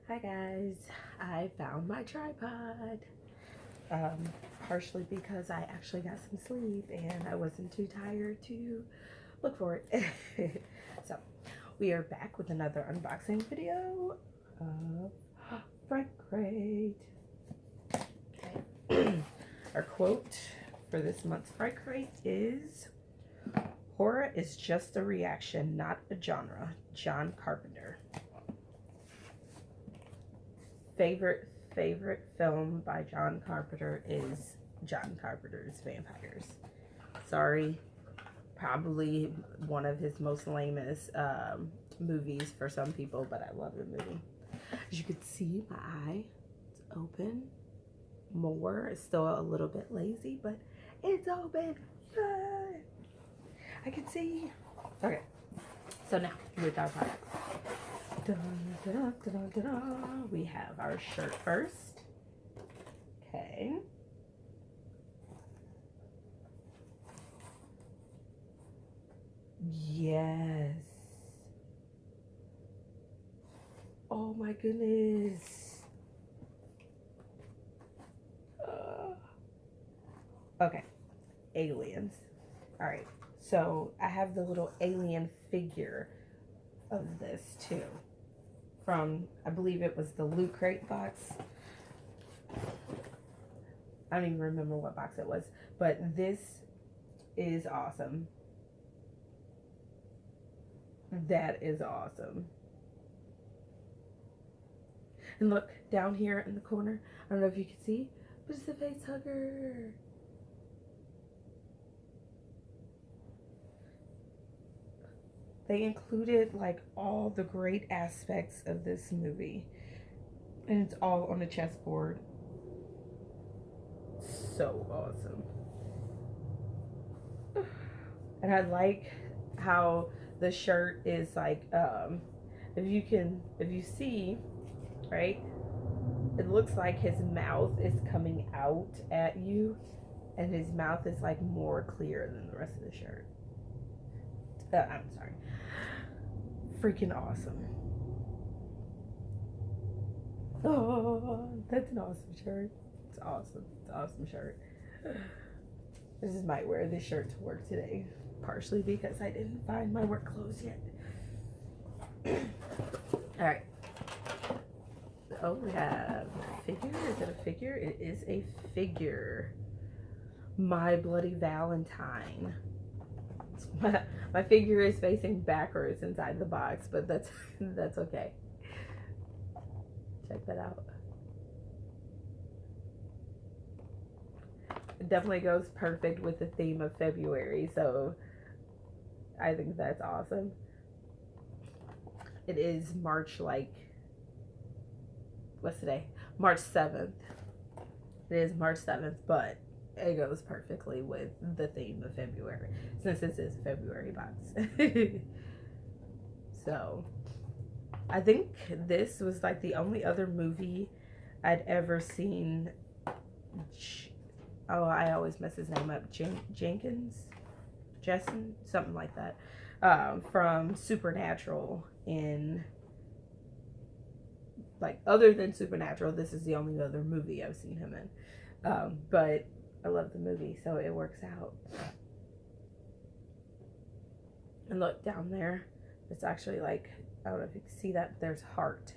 Hi guys, I found my tripod. Partially because I actually got some sleep and I wasn't too tired to look for it. So, we are back with another unboxing video of Fright. Okay. Our quote for this month's Fright is, "Horror is just a reaction, not a genre." John Carpenter. Favorite film by John Carpenter is John Carpenter's Vampires. Sorry, probably one of his most lamest movies for some people, but I love the movie. As you can see, my eye is open more. It's still a little bit lazy, but it's open. Yay! I can see. Okay, so now with our products. We have our shirt first. Okay. Yes. Oh my goodness. Okay. Aliens. All right. So I have the little alien figure of this too. From, I believe it was the Loot Crate box. I don't even remember what box it was, but this is awesome. That is awesome. And look, down here in the corner, I don't know if you can see, but it's the face hugger. They included like all the great aspects of this movie. And it's all on the chessboard. So awesome. And I like how the shirt is like, if you see, right, it looks like his mouth is coming out at you, and his mouth is like more clear than the rest of the shirt. I'm sorry. Freaking awesome. Oh, that's an awesome shirt. It's awesome. It's an awesome shirt. I just might wear this shirt to work today, partially because I didn't find my work clothes yet. All right. Oh, we have a figure. Is it a figure? It is a figure. My Bloody Valentine. My figure is facing backwards inside the box, but that's okay. Check that out. It definitely goes perfect with the theme of February, so I think that's awesome. It is March, like, what's today? March 7th. It is March 7th, but it goes perfectly with the theme of February, since this is a February box. So, I think this was like the only other movie I'd ever seen. Oh, I always mess his name up. Jessen, something like that. From Supernatural. In, like, other than Supernatural, this is the only other movie I've seen him in. But I love the movie, so it works out. And look down there, it's actually like, I don't know if you can see that, there's heart.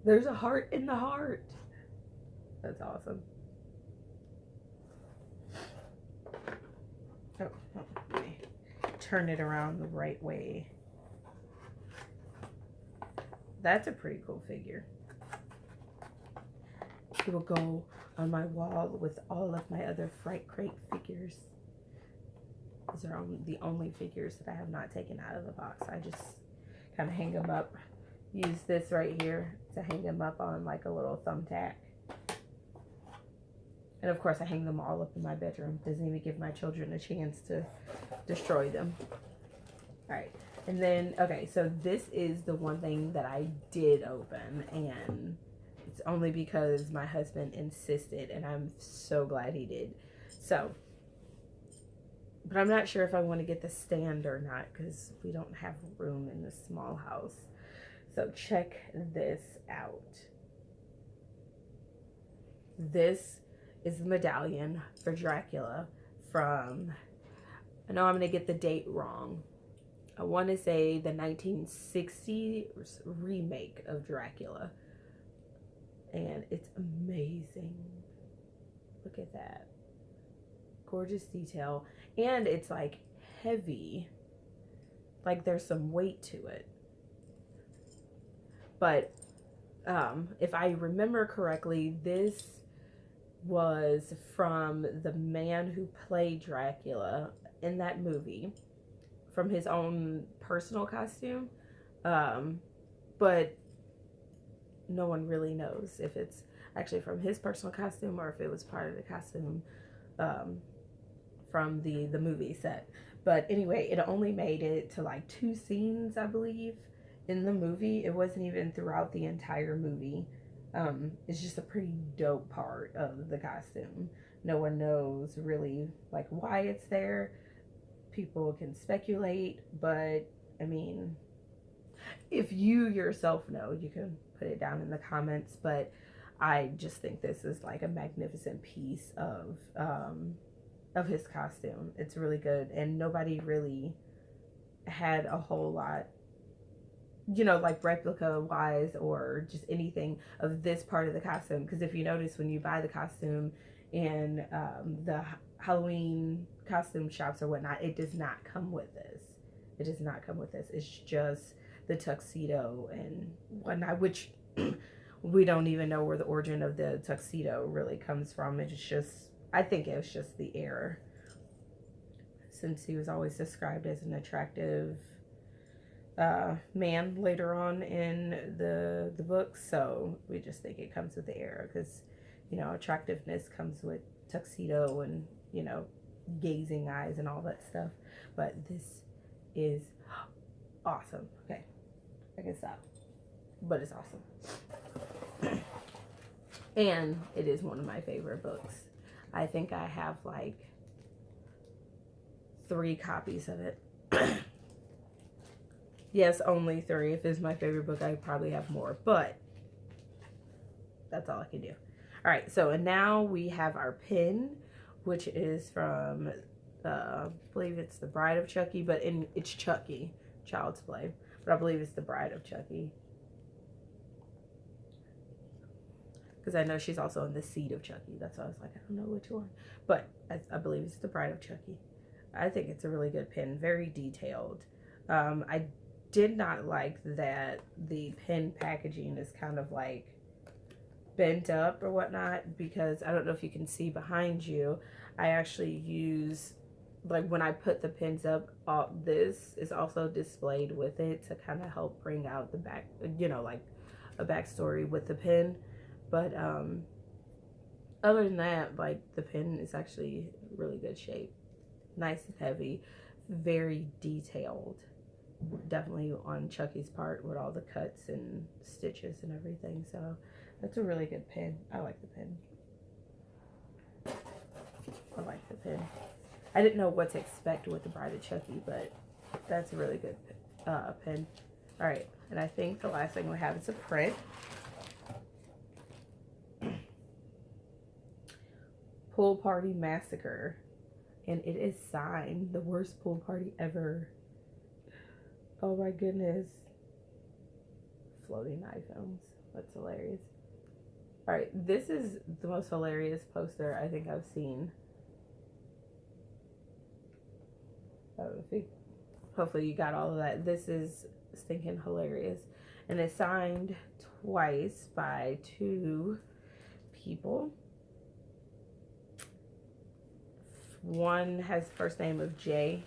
There's a heart in the heart. That's awesome. Oh, let me turn it around the right way. That's a pretty cool figure. It will go on my wall with all of my other Fright Crate figures. These are the only figures that I have not taken out of the box. I just kind of hang them up. Use this right here to hang them up on like a little thumbtack. And of course I hang them all up in my bedroom. Doesn't even give my children a chance to destroy them. Alright. And then, okay, so this is the one thing that I did open, and it's only because my husband insisted, and I'm so glad he did. So, but I'm not sure if I want to get the stand or not, because we don't have room in this small house. So check this out. This is the medallion for Dracula from, I know I'm going to get the date wrong. I want to say the 1960 remake of Dracula. And it's amazing. Look at that. Gorgeous detail. And it's like heavy. Like there's some weight to it. But if I remember correctly, this was from the man who played Dracula in that movie, from his own personal costume. But no one really knows if it's actually from his personal costume or if it was part of the costume from the movie set. But anyway, it only made it to like 2 scenes, I believe, in the movie. It wasn't even throughout the entire movie. It's just a pretty dope part of the costume. No one knows really like why it's there. People can speculate, but I mean, if you yourself know, you can put it down in the comments. But I just think this is like a magnificent piece of his costume. It's really good, and nobody really had a whole lot, you know, like replica wise or just anything of this part of the costume. Because if you notice, when you buy the costume in the Halloween costume shops or whatnot, it does not come with this. It does not come with this. It's just the tuxedo and whatnot, which we don't even know where the origin of the tuxedo really comes from. It's just, I think it was just the era, since he was always described as an attractive man later on in the books. So we just think it comes with the era, because, you know, attractiveness comes with tuxedo and, you know, gazing eyes and all that stuff. But this is awesome. Okay, I can stop. But it's awesome. And it is one of my favorite books. I think I have like 3 copies of it. Yes, only 3. If it's my favorite book, I probably have more, but that's all I can do. All right, so and now we have our pin, which is from, I believe it's The Bride of Chucky, but it's Chucky, Child's Play, but I believe it's The Bride of Chucky. Because I know she's also in The Seed of Chucky. That's why I was like, I don't know which one. But I believe it's The Bride of Chucky. I think it's a really good pin. Very detailed. I did not like that the pin packaging is kind of like bent up or whatnot. Because I don't know if you can see behind you. I actually use, like when I put the pins up, this is also displayed with it to kind of help bring out the back, you know, like a backstory with the pin. But other than that, like the pin is actually really good shape. Nice and heavy. Very detailed. Definitely on Chucky's part with all the cuts and stitches and everything. So that's a really good pin. I like the pin. I like the pin. I didn't know what to expect with The Bride of Chucky, but that's a really good pin. Alright, and I think the last thing we have is a print. Pool Party Massacre, and it is signed The Worst Pool Party Ever. Oh my goodness. Floating iPhones. That's hilarious. Alright, this is the most hilarious poster I think I've seen. Hopefully you got all of that. This is stinking hilarious. And it's signed twice by 2 people. One has the first name of Jay.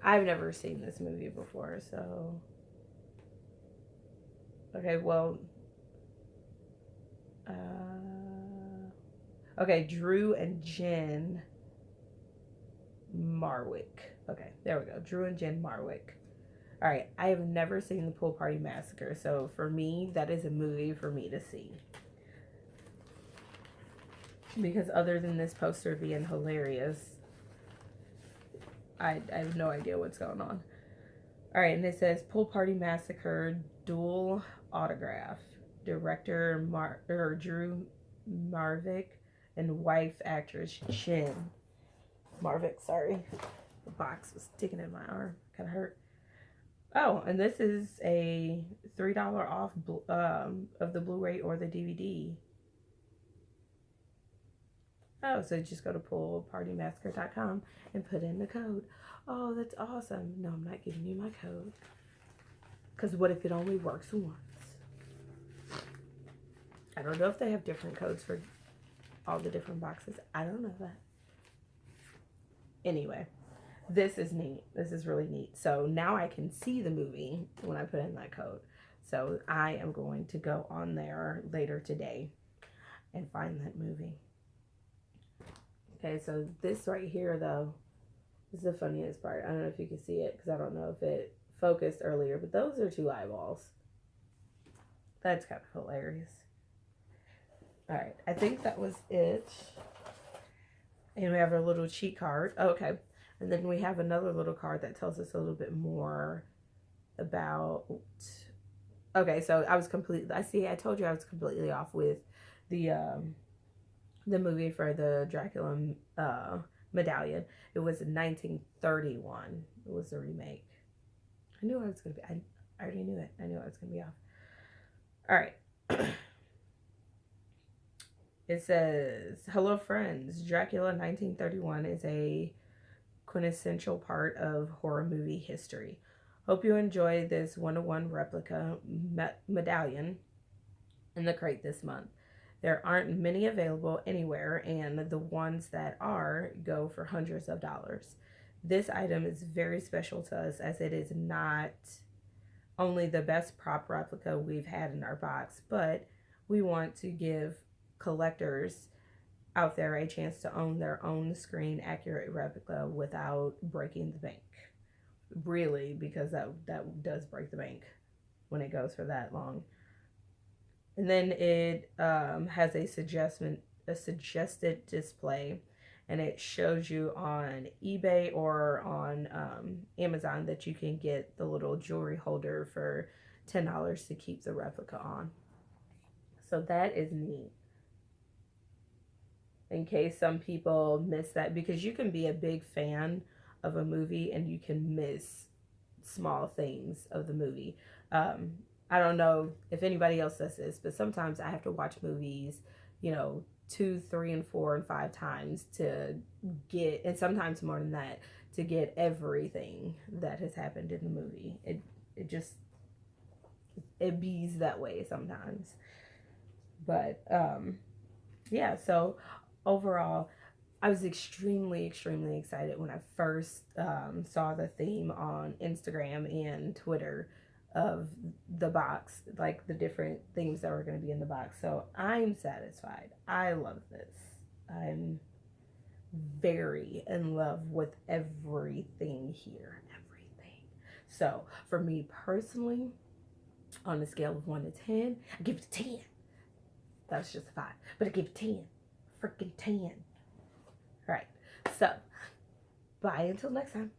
I've never seen this movie before, so. Okay, well. Okay, Drew and Jen Marwick. Okay, there we go. Drew and Jen Marwick. Alright, I have never seen the Pool Party Massacre, so for me, that is a movie for me to see. Because other than this poster being hilarious, I have no idea what's going on. All right, and it says Pool Party Massacre dual autograph. Director Drew Marvick and wife actress Shin Marvick. Sorry, the box was sticking in my arm. Kind of hurt. Oh, and this is a $3 off of the Blu-ray or the DVD. Oh, so just go to poolpartymassacre.com and put in the code. Oh, that's awesome. No, I'm not giving you my code. Because what if it only works once? I don't know if they have different codes for all the different boxes. I don't know that. Anyway, this is neat. This is really neat. So now I can see the movie when I put in that code. So I am going to go on there later today and find that movie. Okay, so this right here, though, is the funniest part. I don't know if you can see it because I don't know if it focused earlier, but those are 2 eyeballs. That's kind of hilarious. All right, I think that was it. And we have a little cheat card. Oh, okay, and then we have another little card that tells us a little bit more about... Okay, so I was completely... I told you I was completely off with the movie for the Dracula Medallion. It was 1931. It was a remake. I knew I was going to be... I already knew it. I knew I was going to be off. All right. It says, hello friends. Dracula 1931 is a quintessential part of horror movie history. Hope you enjoy this 1-to-1 replica medallion in the crate this month. There aren't many available anywhere, and the ones that are go for hundreds of dollars. This item is very special to us as it is not only the best prop replica we've had in our box, but we want to give collectors out there a chance to own their own screen accurate replica without breaking the bank. Really, because that does break the bank when it goes for that long. And then it has a suggested display, and it shows you on eBay or on Amazon that you can get the little jewelry holder for $10 to keep the replica on. So that is neat. In case some people miss that, because you can be a big fan of a movie and you can miss small things of the movie. I don't know if anybody else does this, but sometimes I have to watch movies, 2, 3, and 4, and 5 times to get, and sometimes more than that, to get everything that has happened in the movie. It bees that way sometimes. But, yeah, so overall, I was extremely, extremely excited when I first saw the theme on Instagram and Twitter of the box, like the different things that were going to be in the box. So I'm satisfied. I love this. I'm very in love with everything here. Everything. So for me personally, on a scale of 1 to 10, I give it a 10. That was just a 5, but I give it 10. Freaking 10. All right. So bye until next time.